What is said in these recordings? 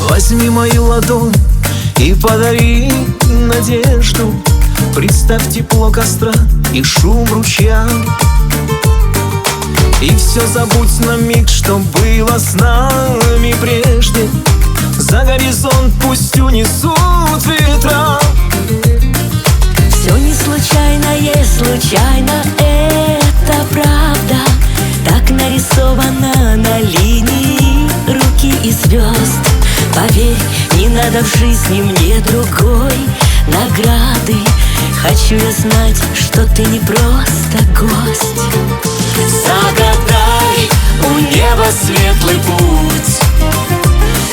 Возьми мою ладонь и подари надежду. Представь тепло костра и шум ручья. И все забудь на миг, что было с нами прежде. За горизонт пусть унесут ветра. Все не случайное, случайно, это правда. Так нарисовано на линии руки и звезд. Поверь, не надо в жизни мне другой награды. Хочу я знать, что ты не просто гость. Загадай у неба светлый путь,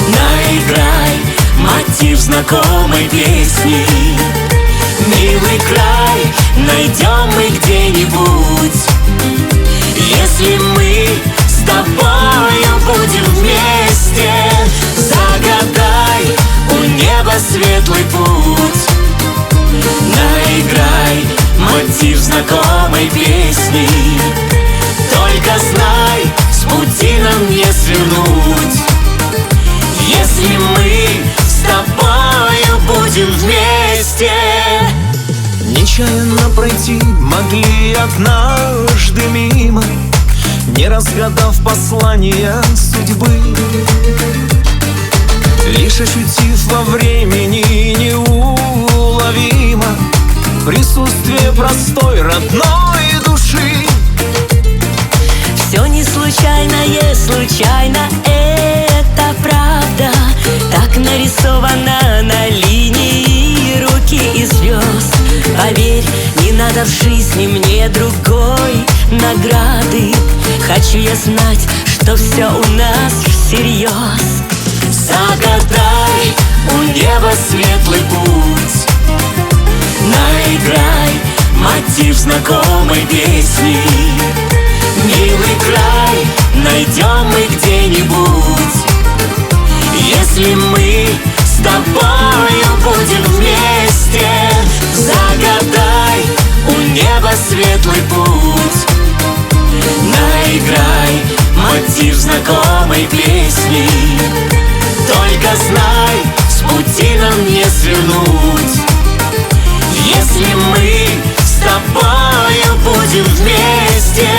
наиграй мотив знакомой песни. Милый край найдем мы где-нибудь, если мы с тобою будем вместе. Загадай у неба светлый путь, наиграй мотив знакомой песни. Только знай, с пути нам не свернуть, если мы с тобою будем вместе. Нечаянно пройти могли однажды мимо, не разгадав послания судьбы. Лишь ощутив во времени неуловимо присутствие простой родной души. Все не случайное, случайно, это правда. Так нарисовано на линии руки и звезд. Поверь, не надо в жизни мне другой награды. Хочу я знать, что все у нас всерьез. Загадай у неба светлый путь, наиграй мотив знакомой песни. Милый край найдем мы где-нибудь, если мы с тобою будем вместе. Загадай у неба светлый путь, наиграй мотив знакомой песни. Только знай, с пути нам не свернуть, если мы с тобою будем вместе.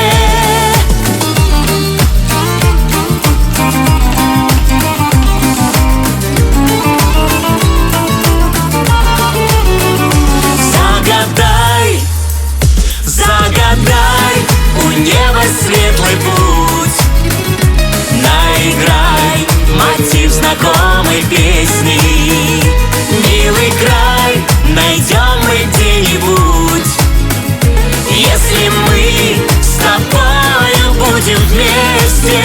Загадай, загадай у неба светлый путь, наиграй мотив знакомой песни. Милый край найдем мы где-нибудь, если мы с тобою будем вместе.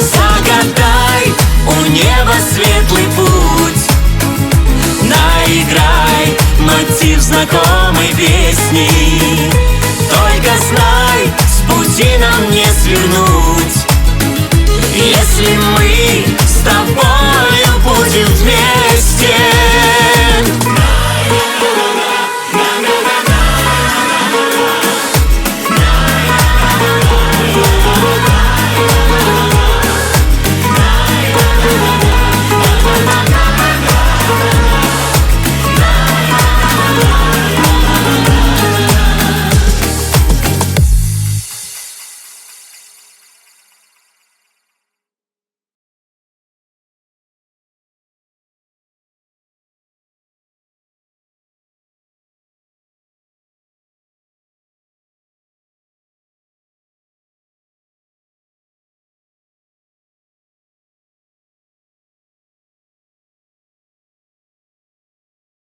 Загадай у неба светлый путь, наиграй мотив знакомой песни. Только знай, с пути нам не свернуть, если